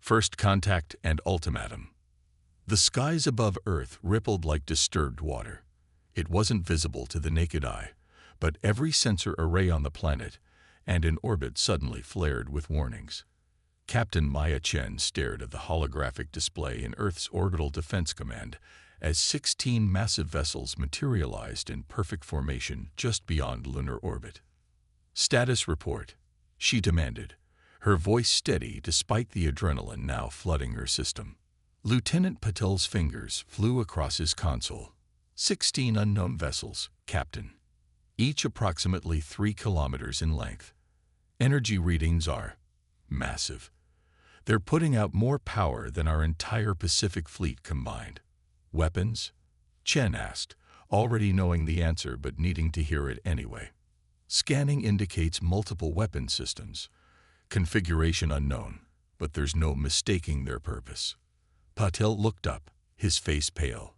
First contact and ultimatum. The skies above Earth rippled like disturbed water. It wasn't visible to the naked eye, but every sensor array on the planet and in orbit suddenly flared with warnings. Captain Maya Chen stared at the holographic display in Earth's Orbital Defense Command as 16 massive vessels materialized in perfect formation just beyond lunar orbit. "Status report," she demanded, her voice steady despite the adrenaline now flooding her system. Lieutenant Patel's fingers flew across his console. 16 unknown vessels, Captain. Each approximately 3 kilometers in length. Energy readings are massive. They're putting out more power than our entire Pacific Fleet combined. Weapons? Chen asked, already knowing the answer but needing to hear it anyway. Scanning indicates multiple weapon systems. Configuration unknown, but there's no mistaking their purpose. Patel looked up, his face pale.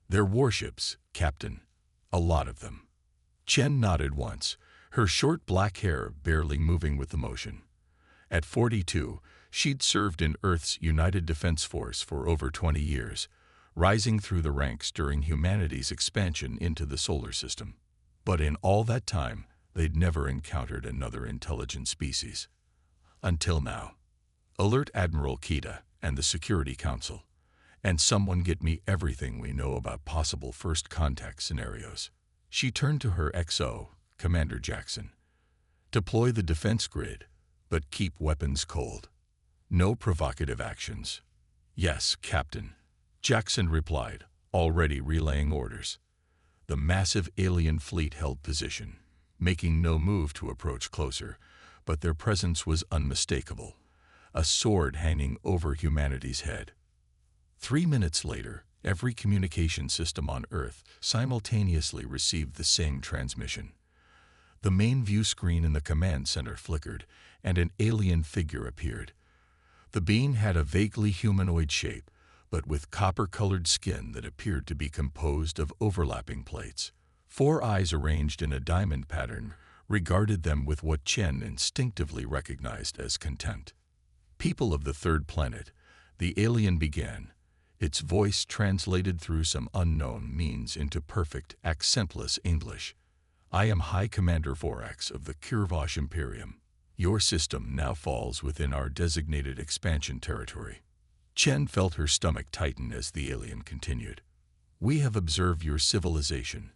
"They're warships, Captain. A lot of them." Chen nodded once, her short black hair barely moving with the motion. At 42, she'd served in Earth's United Defense Force for over 20 years, rising through the ranks during humanity's expansion into the solar system. But in all that time, they'd never encountered another intelligent species. Until now. Alert Admiral Kita and the Security Council, and someone get me everything we know about possible first contact scenarios. She turned to her XO, Commander Jackson. Deploy the defense grid, but keep weapons cold. No provocative actions. Yes, Captain. Jackson replied, already relaying orders. The massive alien fleet held position, making no move to approach closer, but their presence was unmistakable, a sword hanging over humanity's head. 3 minutes later, every communication system on Earth simultaneously received the same transmission. The main view screen in the command center flickered, and an alien figure appeared. The being had a vaguely humanoid shape, but with copper-colored skin that appeared to be composed of overlapping plates. 4 eyes arranged in a diamond pattern regarded them with what Chen instinctively recognized as contempt. "People of the third planet," the alien began, its voice translated through some unknown means into perfect, accentless English. "I am High Commander Vorax of the Kirvosh Imperium. Your system now falls within our designated expansion territory." Chen felt her stomach tighten as the alien continued. "We have observed your civilization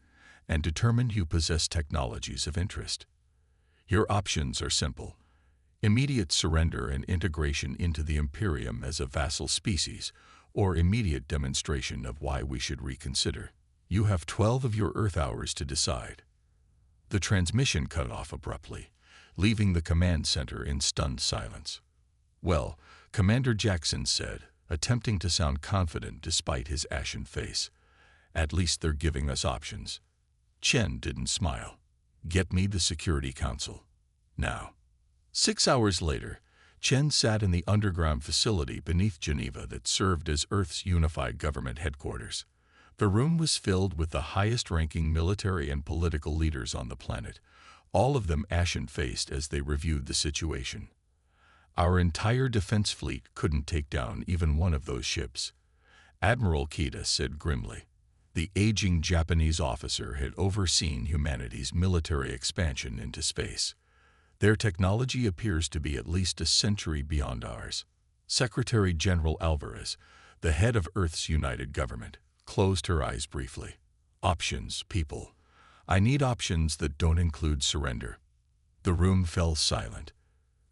and determined you possess technologies of interest. Your options are simple: immediate surrender and integration into the Imperium as a vassal species, or immediate demonstration of why we should reconsider. You have 12 of your Earth hours to decide." The transmission cut off abruptly, leaving the command center in stunned silence. "Well," Commander Jackson said, attempting to sound confident despite his ashen face, "at least they're giving us options." Chen didn't smile. "Get me the Security Council. Now." 6 hours later, Chen sat in the underground facility beneath Geneva that served as Earth's unified government headquarters. The room was filled with the highest-ranking military and political leaders on the planet, all of them ashen-faced as they reviewed the situation. "Our entire defense fleet couldn't take down even one of those ships," Admiral Kita said grimly. The aging Japanese officer had overseen humanity's military expansion into space. "Their technology appears to be at least a century beyond ours." Secretary General Alvarez, the head of Earth's united government, closed her eyes briefly. "Options, people. I need options that don't include surrender." The room fell silent.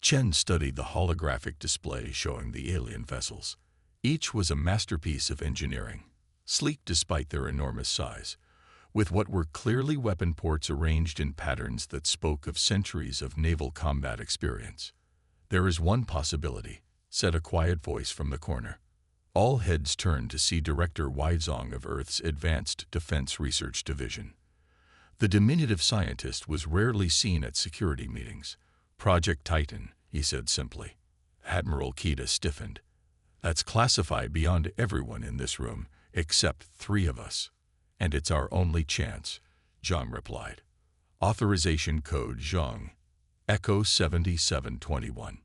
Chen studied the holographic display showing the alien vessels. Each was a masterpiece of engineering, sleek despite their enormous size, with what were clearly weapon ports arranged in patterns that spoke of centuries of naval combat experience. "There is one possibility," said a quiet voice from the corner. All heads turned to see Director Weizong of Earth's Advanced Defense Research Division. The diminutive scientist was rarely seen at security meetings. "Project Titan," he said simply. Admiral Kita stiffened. "That's classified beyond everyone in this room, except 3 of us. And it's our only chance," Zhang replied. "Authorization code Zhang, Echo 7721.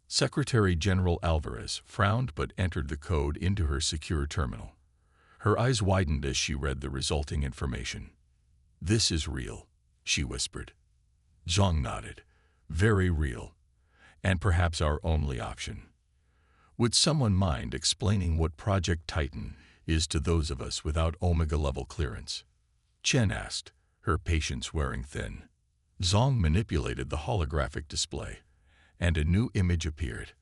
Secretary General Alvarez frowned but entered the code into her secure terminal. Her eyes widened as she read the resulting information. "This is real," she whispered. Zhang nodded. "Very real. And perhaps our only option. Would someone mind explaining what Project Titan is to those of us without Omega-level clearance?" Chen asked, her patience wearing thin. Zhang manipulated the holographic display, and a new image appeared,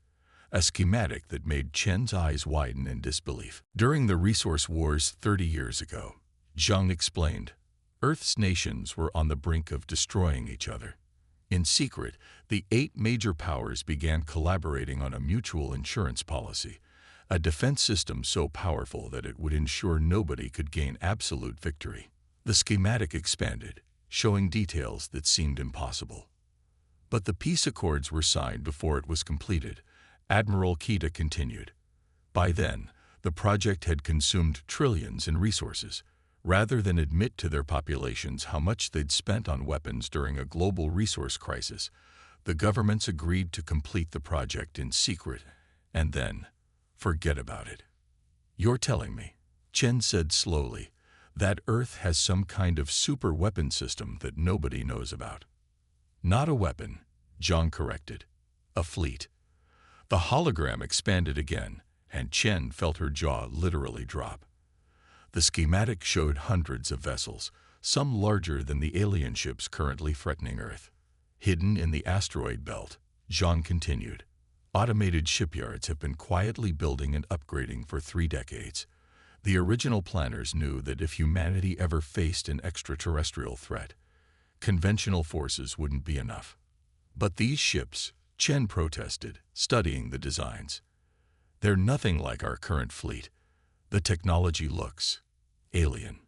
a schematic that made Chen's eyes widen in disbelief. During the resource wars 30 years ago, Zhang explained, Earth's nations were on the brink of destroying each other. In secret, the 8 major powers began collaborating on a mutual insurance policy, a defense system so powerful that it would ensure nobody could gain absolute victory. The schematic expanded, showing details that seemed impossible. But the peace accords were signed before it was completed, Admiral Kita continued. By then, the project had consumed trillions in resources. Rather than admit to their populations how much they'd spent on weapons during a global resource crisis, the governments agreed to complete the project in secret and then forget about it. "You're telling me," Chen said slowly, "that Earth has some kind of super weapon system that nobody knows about?" "Not a weapon," Zhang corrected. "A fleet." The hologram expanded again, and Chen felt her jaw literally drop. The schematic showed hundreds of vessels, some larger than the alien ships currently threatening Earth. Hidden in the asteroid belt, Zhang continued, automated shipyards have been quietly building and upgrading for 3 decades. The original planners knew that if humanity ever faced an extraterrestrial threat, conventional forces wouldn't be enough. But these ships, Chen protested, studying the designs. They're nothing like our current fleet. The technology looks alien.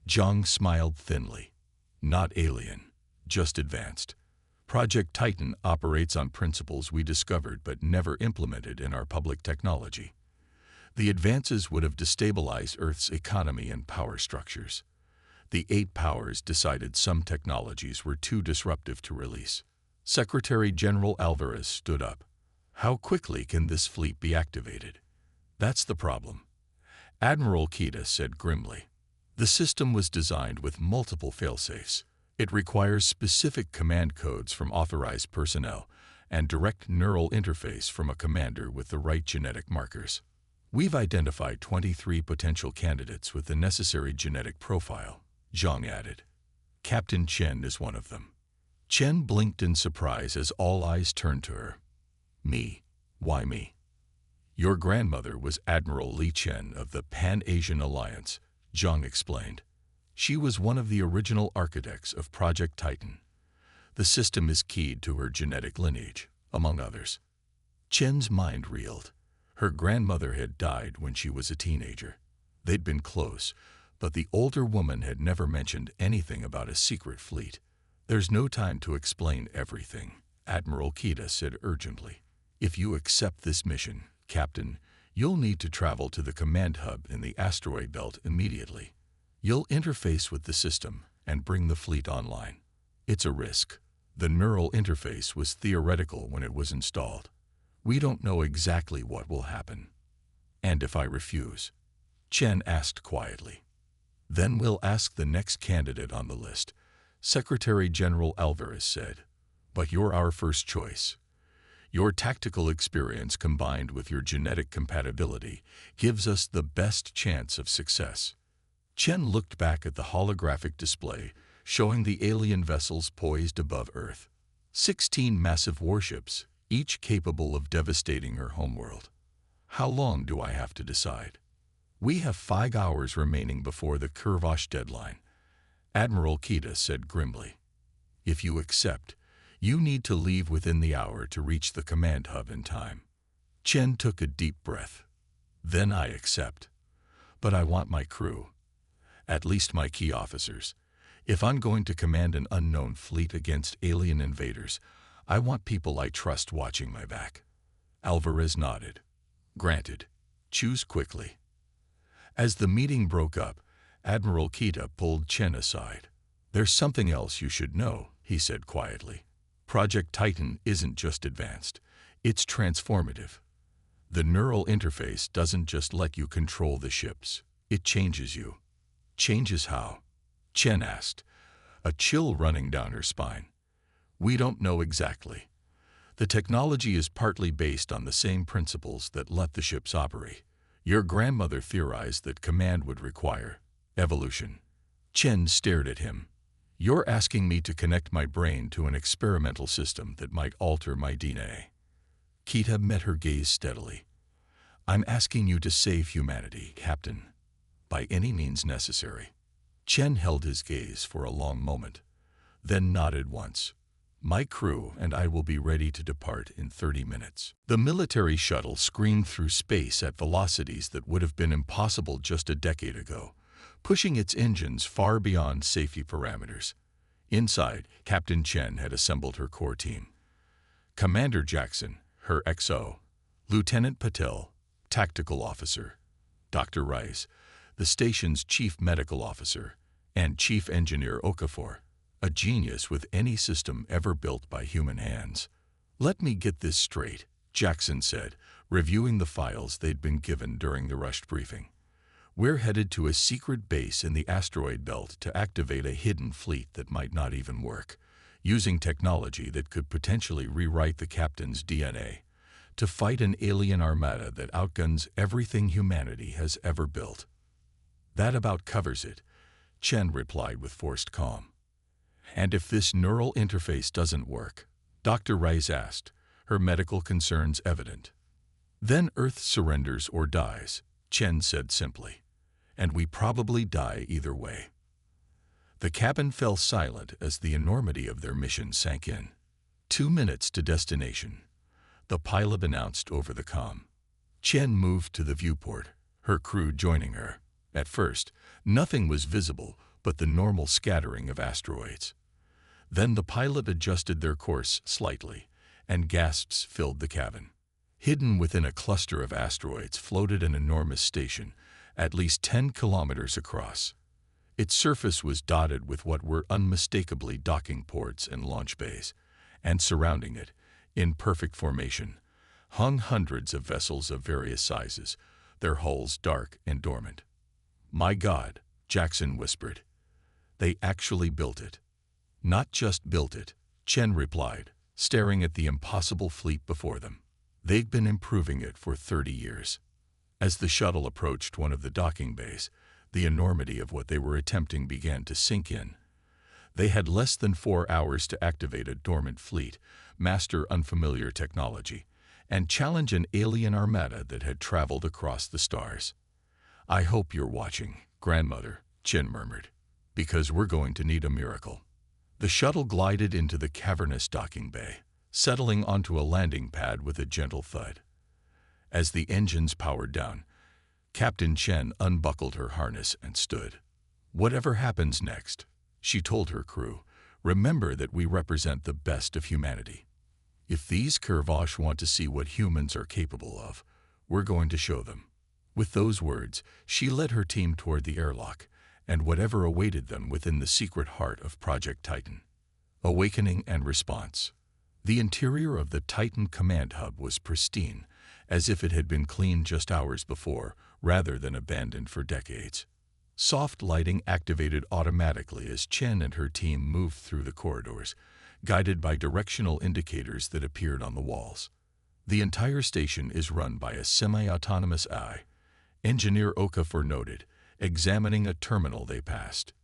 Zhang smiled thinly. Not alien, just advanced. Project Titan operates on principles we discovered but never implemented in our public technology. The advances would have destabilized Earth's economy and power structures. The 8 powers decided some technologies were too disruptive to release. Secretary General Alvarez stood up. "How quickly can this fleet be activated?" "That's the problem," Admiral Kita said grimly. "The system was designed with multiple failsafes. It requires specific command codes from authorized personnel and direct neural interface from a commander with the right genetic markers. We've identified 23 potential candidates with the necessary genetic profile," Zhang added. "Captain Chen is one of them." Chen blinked in surprise as all eyes turned to her. "Me? Why me?" "Your grandmother was Admiral Li Chen of the Pan-Asian Alliance," Zhang explained. "She was one of the original architects of Project Titan. The system is keyed to her genetic lineage, among others." Chen's mind reeled. Her grandmother had died when she was a teenager. They'd been close, but the older woman had never mentioned anything about a secret fleet. "There's no time to explain everything," Admiral Kita said urgently. "If you accept this mission, Captain, you'll need to travel to the command hub in the asteroid belt immediately. You'll interface with the system and bring the fleet online. It's a risk. The neural interface was theoretical when it was installed. We don't know exactly what will happen." "And if I refuse?" Chen asked quietly. "Then we'll ask the next candidate on the list," Secretary General Alvarez said. "But you're our first choice. Your tactical experience combined with your genetic compatibility gives us the best chance of success." Chen looked back at the holographic display showing the alien vessels poised above Earth. 16 massive warships, each capable of devastating her homeworld. "How long do I have to decide?" "We have 5 hours remaining before the Kurvosh deadline," Admiral Kita said grimly. "If you accept, you need to leave within the hour to reach the command hub in time." Chen took a deep breath. "Then I accept. But I want my crew. At least my key officers. If I'm going to command an unknown fleet against alien invaders, I want people I trust watching my back." Alvarez nodded. "Granted. Choose quickly." As the meeting broke up, Admiral Kita pulled Chen aside. "There's something else you should know," he said quietly. "Project Titan isn't just advanced. It's transformative. The neural interface doesn't just let you control the ships. It changes you. Changes how? Chen asked, a chill running down her spine. We don't know exactly. The technology is partly based on the same principles that let the ships operate. Your grandmother theorized that command would require evolution. Chen stared at him. You're asking me to connect my brain to an experimental system that might alter my DNA. Kita met her gaze steadily. I'm asking you to save humanity, Captain, by any means necessary. Chen held his gaze for a long moment, then nodded once. My crew and I will be ready to depart in 30 minutes. The military shuttle screamed through space at velocities that would have been impossible just a decade ago, pushing its engines far beyond safety parameters. Inside, Captain Chen had assembled her core team. Commander Jackson, her XO, Lieutenant Patel, Tactical Officer, Dr. Rice, the station's Chief Medical Officer, and Chief Engineer Okafor, a genius with any system ever built by human hands. Let me get this straight, Jackson said, reviewing the files they'd been given during the rushed briefing. We're headed to a secret base in the asteroid belt to activate a hidden fleet that might not even work, using technology that could potentially rewrite the captain's DNA, to fight an alien armada that outguns everything humanity has ever built. That about covers it, Chen replied with forced calm. And if this neural interface doesn't work? Dr. Rice asked, her medical concerns evident. Then Earth surrenders or dies, Chen said simply. And we probably die either way. The cabin fell silent as the enormity of their mission sank in. 2 minutes to destination, the pilot announced over the comm. Chen moved to the viewport, her crew joining her. At first, nothing was visible but the normal scattering of asteroids. Then the pilot adjusted their course slightly, and gasps filled the cabin. Hidden within a cluster of asteroids floated an enormous station, at least 10 kilometers across. Its surface was dotted with what were unmistakably docking ports and launch bays, and surrounding it, in perfect formation, hung hundreds of vessels of various sizes, their hulls dark and dormant. My God, Jackson whispered. They actually built it. Not just built it, Chen replied, staring at the impossible fleet before them. They'd been improving it for 30 years. As the shuttle approached one of the docking bays, the enormity of what they were attempting began to sink in. They had less than 4 hours to activate a dormant fleet, master unfamiliar technology, and challenge an alien armada that had traveled across the stars. I hope you're watching, grandmother, Chen murmured, because we're going to need a miracle. The shuttle glided into the cavernous docking bay, settling onto a landing pad with a gentle thud. As the engines powered down, Captain Chen unbuckled her harness and stood. Whatever happens next, she told her crew, remember that we represent the best of humanity. If these Kurvosh want to see what humans are capable of, we're going to show them. With those words, she led her team toward the airlock and whatever awaited them within the secret heart of Project Titan. Awakening and response. The interior of the Titan command hub was pristine, as if it had been cleaned just hours before, rather than abandoned for decades. Soft lighting activated automatically as Chen and her team moved through the corridors, guided by directional indicators that appeared on the walls. The entire station is run by a semi-autonomous AI, Engineer Okafor noted, examining a terminal they passed.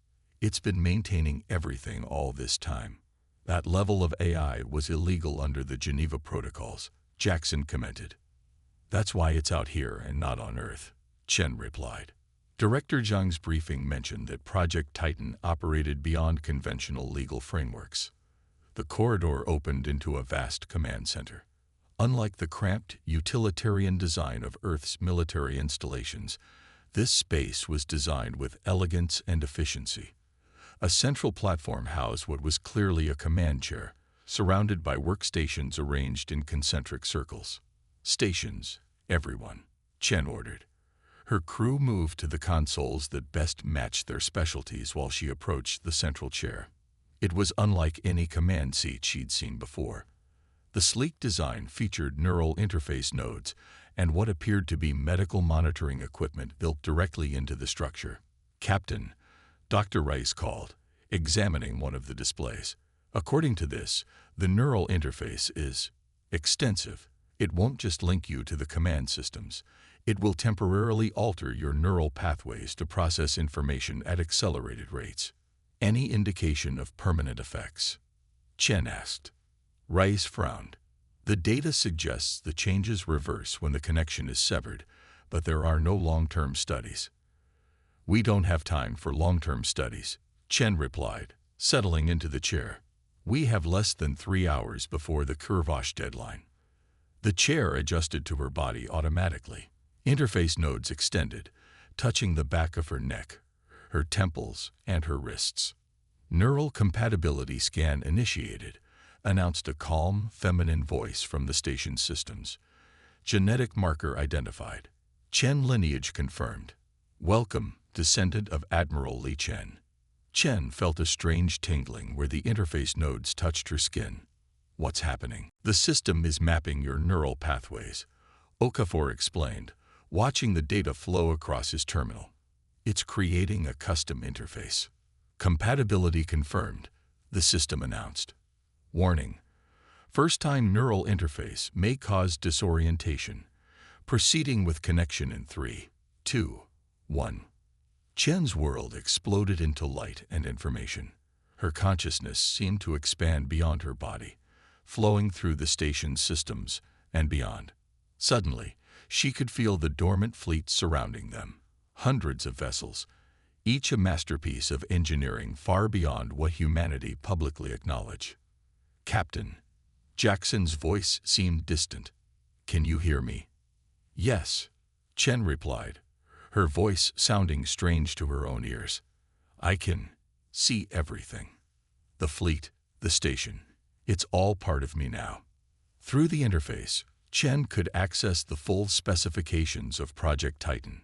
It's been maintaining everything all this time. That level of AI was illegal under the Geneva Protocols, Jackson commented. That's why it's out here and not on Earth, Chen replied. Director Zhang's briefing mentioned that Project Titan operated beyond conventional legal frameworks. The corridor opened into a vast command center. Unlike the cramped, utilitarian design of Earth's military installations, this space was designed with elegance and efficiency. A central platform housed what was clearly a command chair, surrounded by workstations arranged in concentric circles. Stations, everyone, Chen ordered. Her crew moved to the consoles that best matched their specialties while she approached the central chair. It was unlike any command seat she'd seen before. The sleek design featured neural interface nodes and what appeared to be medical monitoring equipment built directly into the structure. "Captain," Dr. Rice called, examining one of the displays. "According to this, the neural interface is extensive. It won't just link you to the command systems. It will temporarily alter your neural pathways to process information at accelerated rates." "Any indication of permanent effects?" Chen asked. Rice frowned. "The data suggests the changes reverse when the connection is severed, but there are no long-term studies." "We don't have time for long-term studies," Chen replied, settling into the chair. "We have less than 3 hours before the Kurvosh deadline." The chair adjusted to her body automatically. Interface nodes extended, touching the back of her neck, her temples, and her wrists. "Neural compatibility scan initiated," announced a calm, feminine voice from the station systems. "Genetic marker identified. Chen lineage confirmed. Welcome, descendant of Admiral Li Chen." Chen felt a strange tingling where the interface nodes touched her skin. "What's happening?" "The system is mapping your neural pathways," Okafor explained, watching the data flow across his terminal. "It's creating a custom interface." "Compatibility confirmed," the system announced. "Warning: first-time neural interface may cause disorientation. Proceeding with connection in 3, 2, 1. Chen's world exploded into light and information. Her consciousness seemed to expand beyond her body, flowing through the station's systems and beyond. Suddenly, she could feel the dormant fleet surrounding them. Hundreds of vessels, each a masterpiece of engineering far beyond what humanity publicly acknowledged. "Captain." Jackson's voice seemed distant. "Can you hear me?" "Yes," Chen replied, her voice sounding strange to her own ears. "I can see everything. The fleet, the station. It's all part of me now." Through the interface, Chen could access the full specifications of Project Titan.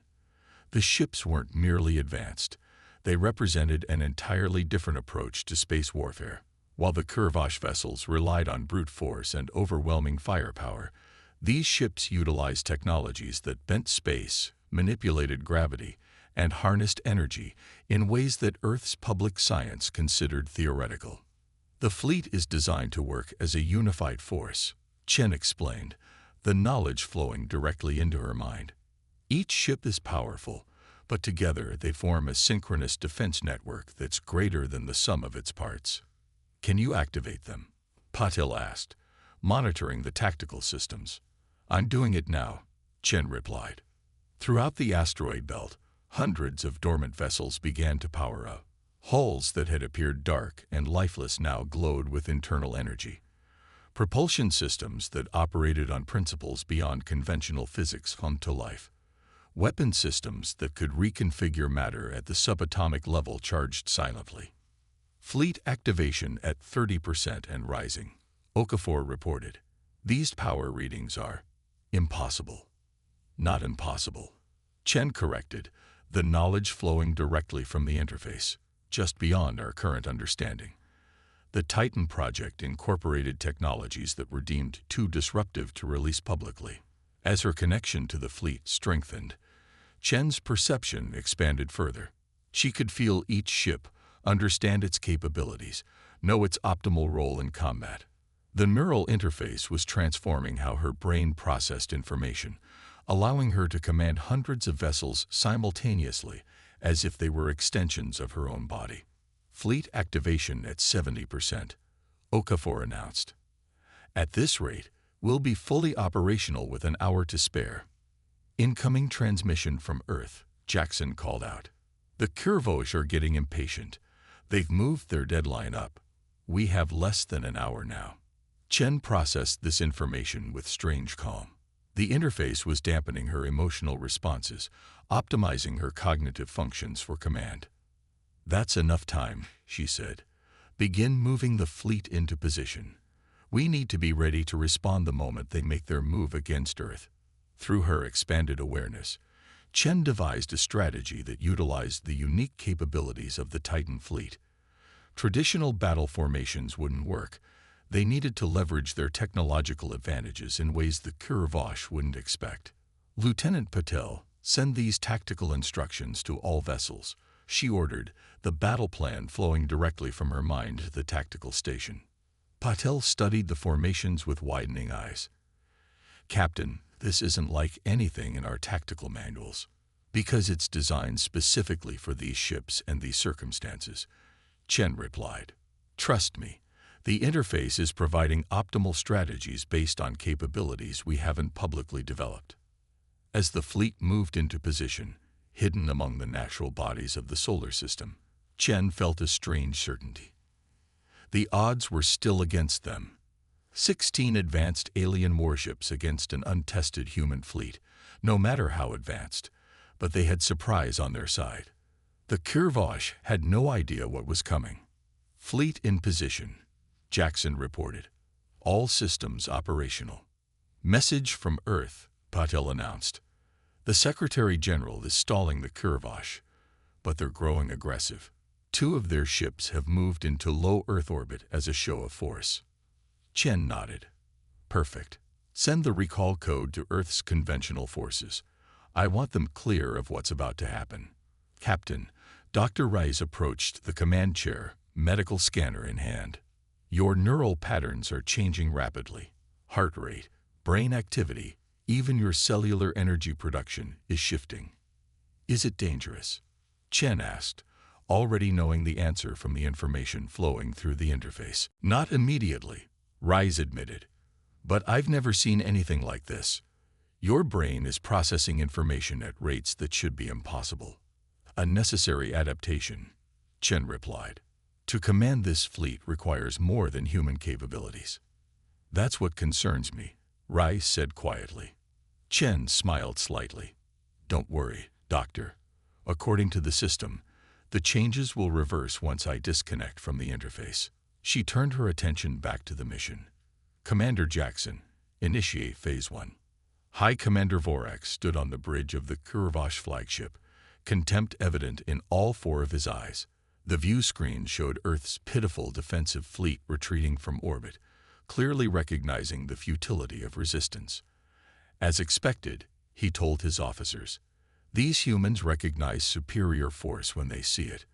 The ships weren't merely advanced. They represented an entirely different approach to space warfare. While the Kurvosh vessels relied on brute force and overwhelming firepower, these ships utilized technologies that bent space, manipulated gravity, and harnessed energy in ways that Earth's public science considered theoretical. "The fleet is designed to work as a unified force," Chen explained, the knowledge flowing directly into her mind. "Each ship is powerful, but together they form a synchronous defense network that's greater than the sum of its parts." "Can you activate them?" Patil asked, monitoring the tactical systems. "I'm doing it now," Chen replied. Throughout the asteroid belt, hundreds of dormant vessels began to power up. Hulls that had appeared dark and lifeless now glowed with internal energy. Propulsion systems that operated on principles beyond conventional physics come to life. Weapon systems that could reconfigure matter at the subatomic level charged silently. "Fleet activation at 30% and rising," Okafor reported. "These power readings are impossible." "Not impossible," Chen corrected, the knowledge flowing directly from the interface, "just beyond our current understanding." The Titan project incorporated technologies that were deemed too disruptive to release publicly. As her connection to the fleet strengthened, Chen's perception expanded further. She could feel each ship, understand its capabilities, know its optimal role in combat. The neural interface was transforming how her brain processed information, allowing her to command hundreds of vessels simultaneously, as if they were extensions of her own body. "Fleet activation at 70%, Okafor announced. "At this rate, we'll be fully operational with an hour to spare." "Incoming transmission from Earth," Jackson called out. "The Kurvosh are getting impatient. They've moved their deadline up. We have less than an hour now." Chen processed this information with strange calm. The interface was dampening her emotional responses, optimizing her cognitive functions for command. "That's enough time," she said. "Begin moving the fleet into position. We need to be ready to respond the moment they make their move against Earth." Through her expanded awareness, Chen devised a strategy that utilized the unique capabilities of the Titan fleet. Traditional battle formations wouldn't work. They needed to leverage their technological advantages in ways the Kurvosh wouldn't expect. Lieutenant Patel, send these tactical instructions to all vessels, she ordered, the battle plan flowing directly from her mind to the tactical station. Patel studied the formations with widening eyes. Captain, this isn't like anything in our tactical manuals. Because it's designed specifically for these ships and these circumstances, Chen replied. Trust me, the interface is providing optimal strategies based on capabilities we haven't publicly developed. As the fleet moved into position, hidden among the natural bodies of the solar system, Chen felt a strange certainty. The odds were still against them. 16 advanced alien warships against an untested human fleet, no matter how advanced, but they had surprise on their side. The Kurvosh had no idea what was coming. Fleet in position, Jackson reported. All systems operational. Message from Earth, Patel announced. The Secretary General is stalling the Kurvosh, but they're growing aggressive. 2 of their ships have moved into low Earth orbit as a show of force. Chen nodded. Perfect. Send the recall code to Earth's conventional forces. I want them clear of what's about to happen. Captain, Dr. Rice approached the command chair, medical scanner in hand. Your neural patterns are changing rapidly. Heart rate, brain activity, even your cellular energy production is shifting. Is it dangerous? Chen asked, already knowing the answer from the information flowing through the interface. Not immediately, Rice admitted. But I've never seen anything like this. Your brain is processing information at rates that should be impossible. A necessary adaptation, Chen replied. To command this fleet requires more than human capabilities. That's what concerns me, Rice said quietly. Chen smiled slightly. Don't worry, Doctor. According to the system, the changes will reverse once I disconnect from the interface. She turned her attention back to the mission. Commander Jackson, initiate Phase 1. High Commander Vorax stood on the bridge of the Kurvosh flagship, contempt evident in all 4 of his eyes. The view screen showed Earth's pitiful defensive fleet retreating from orbit, clearly recognizing the futility of resistance. As expected, he told his officers, these humans recognize superior force when they see it.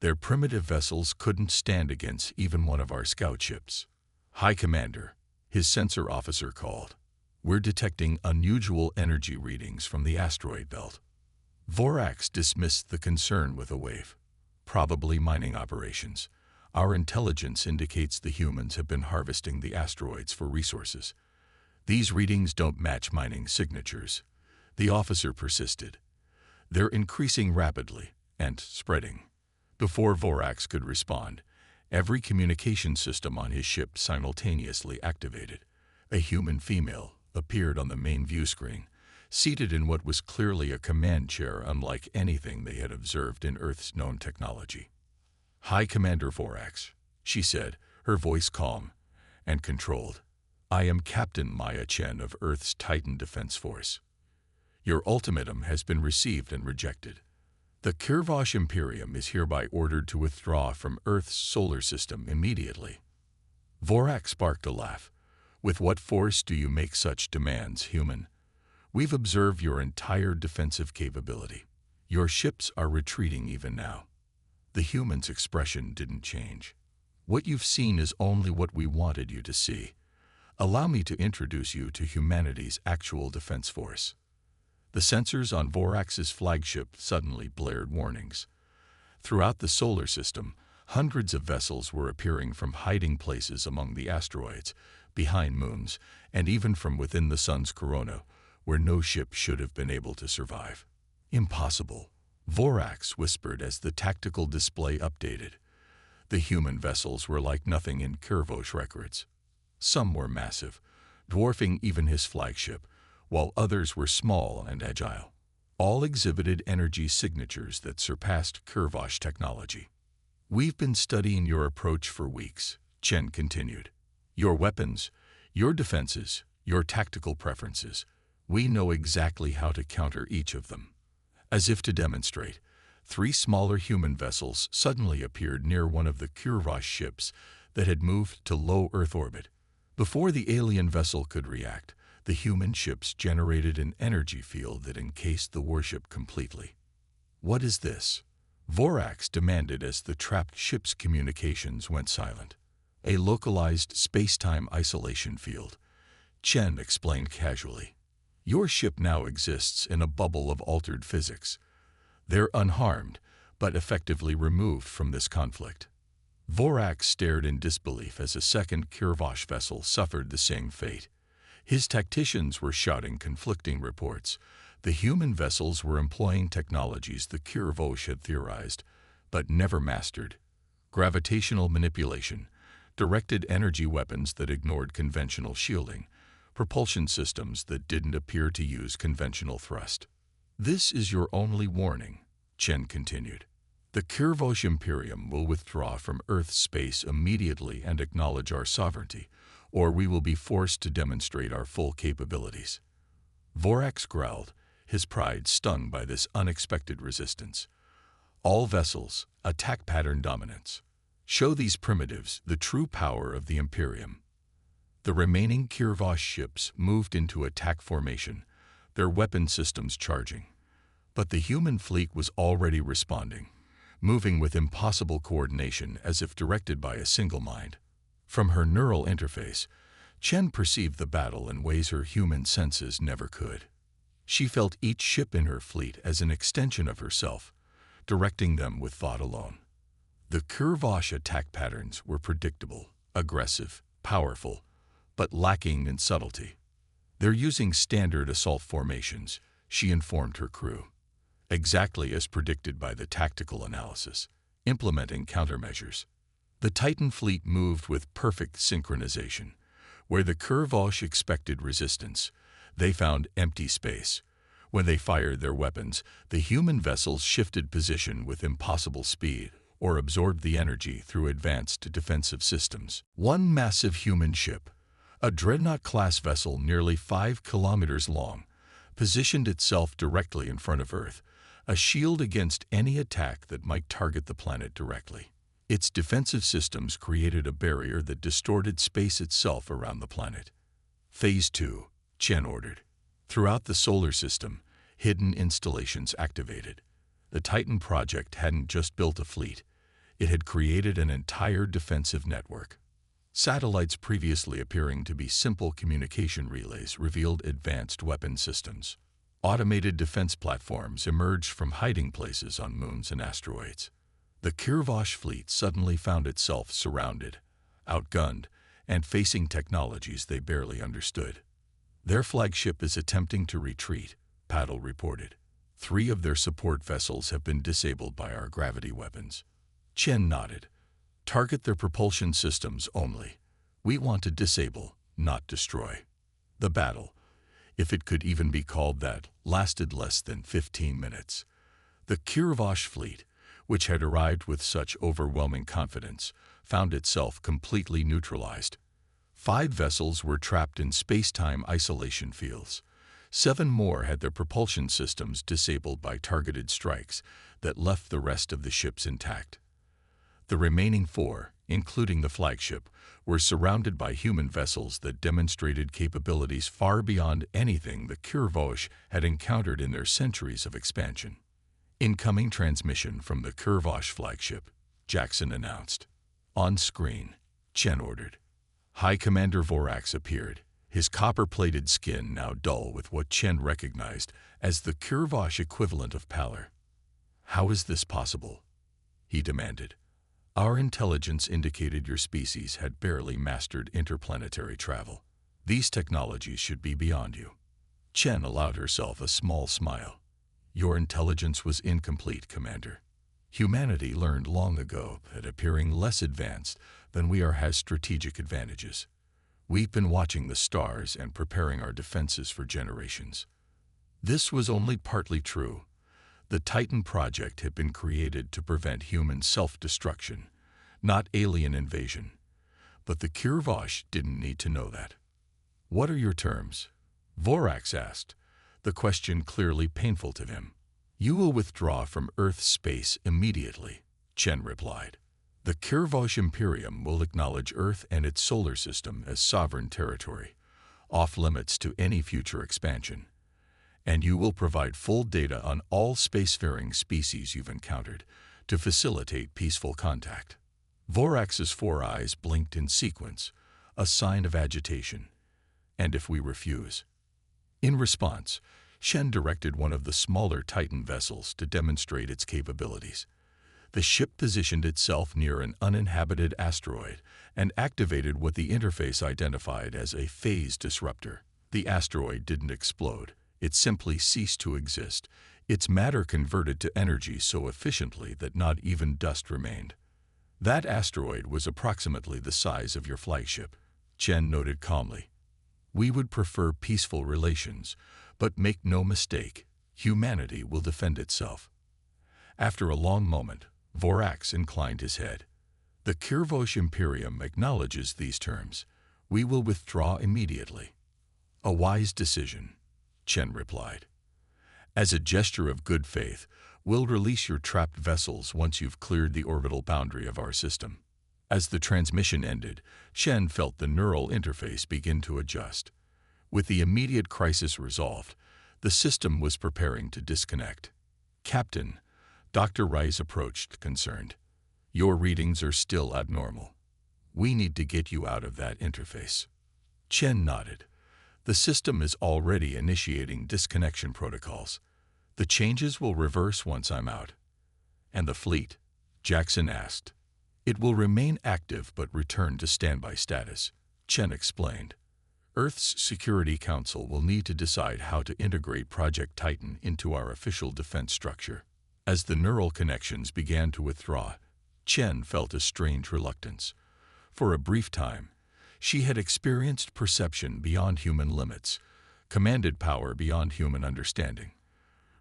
Their primitive vessels couldn't stand against even one of our scout ships. High Commander, his sensor officer called. We're detecting unusual energy readings from the asteroid belt. Vorax dismissed the concern with a wave. Probably mining operations. Our intelligence indicates the humans have been harvesting the asteroids for resources. These readings don't match mining signatures. The officer persisted. They're increasing rapidly and spreading. Before Vorax could respond, every communication system on his ship simultaneously activated. A human female appeared on the main view screen, seated in what was clearly a command chair unlike anything they had observed in Earth's known technology. High Commander Vorax, she said, her voice calm and controlled. I am Captain Maya Chen of Earth's Titan Defense Force. Your ultimatum has been received and rejected. The Kurvosh Imperium is hereby ordered to withdraw from Earth's solar system immediately. Vorax sparked a laugh. With what force do you make such demands, human? We've observed your entire defensive capability. Your ships are retreating even now. The human's expression didn't change. What you've seen is only what we wanted you to see. Allow me to introduce you to humanity's actual defense force. The sensors on Vorax's flagship suddenly blared warnings. Throughout the solar system, hundreds of vessels were appearing from hiding places among the asteroids, behind moons, and even from within the sun's corona, where no ship should have been able to survive. Impossible, Vorax whispered as the tactical display updated. The human vessels were like nothing in Kurvosh records. Some were massive, dwarfing even his flagship, while others were small and agile. All exhibited energy signatures that surpassed Kurvosh technology. We've been studying your approach for weeks, Chen continued. Your weapons, your defenses, your tactical preferences. We know exactly how to counter each of them. As if to demonstrate, 3 smaller human vessels suddenly appeared near one of the Kurvosh ships that had moved to low Earth orbit. Before the alien vessel could react, the human ships generated an energy field that encased the warship completely. "What is this?" Vorax demanded as the trapped ship's communications went silent. "A localized space-time isolation field," Chen explained casually. "Your ship now exists in a bubble of altered physics. They're unharmed, but effectively removed from this conflict." Vorax stared in disbelief as a second Kirvosh vessel suffered the same fate. His tacticians were shouting conflicting reports. The human vessels were employing technologies the Kirvosh had theorized, but never mastered. Gravitational manipulation, directed energy weapons that ignored conventional shielding, propulsion systems that didn't appear to use conventional thrust. "This is your only warning," Chen continued. "The Kirvosh Imperium will withdraw from Earth space immediately and acknowledge our sovereignty, or we will be forced to demonstrate our full capabilities." Vorax growled, his pride stung by this unexpected resistance. "All vessels, attack pattern dominance. Show these primitives the true power of the Imperium." The remaining Kirvosh ships moved into attack formation, their weapon systems charging. But the human fleet was already responding, moving with impossible coordination as if directed by a single mind. From her neural interface, Chen perceived the battle in ways her human senses never could. She felt each ship in her fleet as an extension of herself, directing them with thought alone. The Kirvosh attack patterns were predictable, aggressive, powerful, but lacking in subtlety. "They're using standard assault formations," she informed her crew. "Exactly as predicted by the tactical analysis, implementing countermeasures." The Titan fleet moved with perfect synchronization. Where the Kirvosh expected resistance, they found empty space. When they fired their weapons, the human vessels shifted position with impossible speed or absorbed the energy through advanced defensive systems. One massive human ship, a dreadnought-class vessel nearly 5 kilometers long, positioned itself directly in front of Earth, a shield against any attack that might target the planet directly. Its defensive systems created a barrier that distorted space itself around the planet. "Phase 2, Chen ordered. Throughout the solar system, hidden installations activated. The Titan project hadn't just built a fleet, it had created an entire defensive network. Satellites previously appearing to be simple communication relays revealed advanced weapon systems. Automated defense platforms emerged from hiding places on moons and asteroids. The Kirvosh fleet suddenly found itself surrounded, outgunned, and facing technologies they barely understood. "Their flagship is attempting to retreat," Paddle reported. "3 of their support vessels have been disabled by our gravity weapons." Chen nodded. "Target their propulsion systems only. We want to disable, not destroy." The battle, if it could even be called that, lasted less than 15 minutes. The Kirvosh fleet, which had arrived with such overwhelming confidence, found itself completely neutralized. 5 vessels were trapped in space-time isolation fields. 7 more had their propulsion systems disabled by targeted strikes that left the rest of the ships intact. The remaining 4, including the flagship, were surrounded by human vessels that demonstrated capabilities far beyond anything the Kirvosh had encountered in their centuries of expansion. "Incoming transmission from the Kirvosh flagship," Jackson announced. On screen, Chen ordered. High Commander Vorax appeared, his copper-plated skin now dull with what Chen recognized as the Kirvosh equivalent of pallor. "How is this possible?" he demanded. "Our intelligence indicated your species had barely mastered interplanetary travel. These technologies should be beyond you." Chen allowed herself a small smile. "Your intelligence was incomplete, Commander. Humanity learned long ago that appearing less advanced than we are has strategic advantages. We've been watching the stars and preparing our defenses for generations." This was only partly true. The Titan project had been created to prevent human self-destruction, not alien invasion. But the Kirvosh didn't need to know that. "What are your terms?" Vorax asked, the question clearly painful to him. "You will withdraw from Earth space immediately," Chen replied. The Kirvosh Imperium will acknowledge Earth and its solar system as sovereign territory, off-limits to any future expansion. And you will provide full data on all spacefaring species you've encountered to facilitate peaceful contact. Vorax's 4 eyes blinked in sequence, a sign of agitation. And if we refuse? In response, Shen directed one of the smaller Titan vessels to demonstrate its capabilities. The ship positioned itself near an uninhabited asteroid and activated what the interface identified as a phase disruptor. The asteroid didn't explode. It simply ceased to exist. Its matter converted to energy so efficiently that not even dust remained. That asteroid was approximately the size of your flagship, Chen noted calmly. We would prefer peaceful relations, but make no mistake, humanity will defend itself. After a long moment, Vorax inclined his head. The Kirvosh Imperium acknowledges these terms. We will withdraw immediately. A wise decision, Chen replied. As a gesture of good faith, we'll release your trapped vessels once you've cleared the orbital boundary of our system. As the transmission ended, Chen felt the neural interface begin to adjust. With the immediate crisis resolved, the system was preparing to disconnect. Captain, Dr. Rice approached, concerned. Your readings are still abnormal. We need to get you out of that interface. Chen nodded. The system is already initiating disconnection protocols. The changes will reverse once I'm out. And the fleet? Jackson asked. It will remain active but return to standby status, Chen explained. Earth's Security Council will need to decide how to integrate Project Titan into our official defense structure. As the neural connections began to withdraw, Chen felt a strange reluctance. For a brief time, she had experienced perception beyond human limits, commanded power beyond human understanding.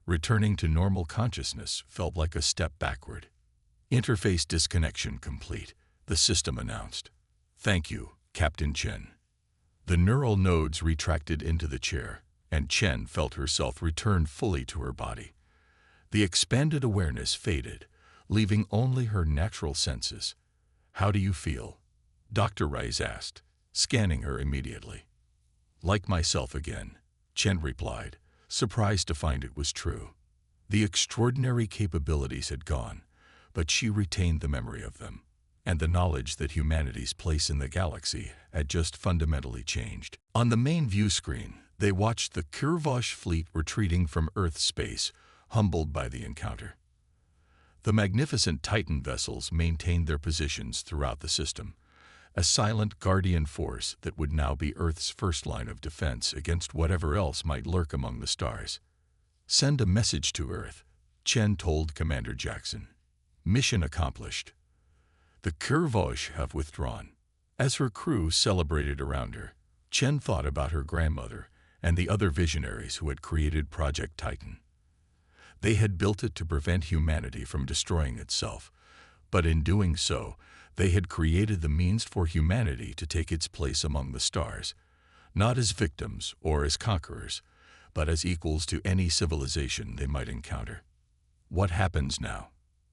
Returning to normal consciousness felt like a step backward. Interface disconnection complete, the system announced. Thank you, Captain Chen. The neural nodes retracted into the chair, and Chen felt herself return fully to her body. The expanded awareness faded, leaving only her natural senses. How do you feel? Dr. Rice asked, scanning her immediately. Like myself again, Chen replied, surprised to find it was true. The extraordinary capabilities had gone, but she retained the memory of them, and the knowledge that humanity's place in the galaxy had just fundamentally changed. On the main view screen, they watched the Kirvosh fleet retreating from Earth space, humbled by the encounter. The magnificent Titan vessels maintained their positions throughout the system, a silent guardian force that would now be Earth's first line of defense against whatever else might lurk among the stars. Send a message to Earth, Chen told Commander Jackson. Mission accomplished. The Kirvosh have withdrawn. As her crew celebrated around her, Chen thought about her grandmother and the other visionaries who had created Project Titan. They had built it to prevent humanity from destroying itself, but in doing so, they had created the means for humanity to take its place among the stars, not as victims or as conquerors, but as equals to any civilization they might encounter. What happens now?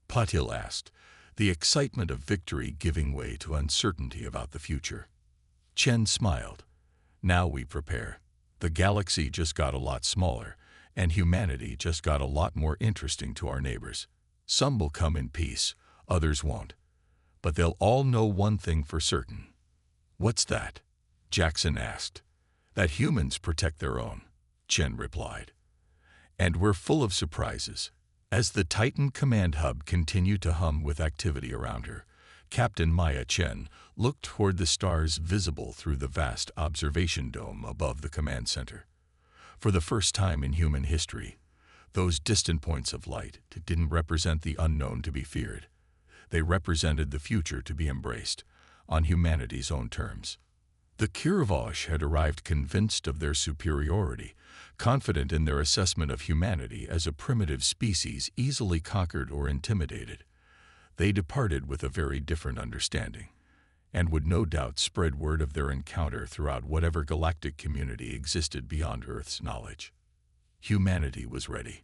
Patil asked, the excitement of victory giving way to uncertainty about the future. Chen smiled. Now we prepare. The galaxy just got a lot smaller, and humanity just got a lot more interesting to our neighbors. Some will come in peace, others won't. But they'll all know one thing for certain. What's that? Jackson asked. That humans protect their own, Chen replied. And we're full of surprises. As the Titan command hub continued to hum with activity around her, Captain Maya Chen looked toward the stars visible through the vast observation dome above the command center. For the first time in human history, those distant points of light didn't represent the unknown to be feared. They represented the future to be embraced, on humanity's own terms. The Kirvosh had arrived convinced of their superiority, confident in their assessment of humanity as a primitive species easily conquered or intimidated. They departed with a very different understanding, and would no doubt spread word of their encounter throughout whatever galactic community existed beyond Earth's knowledge. Humanity was ready.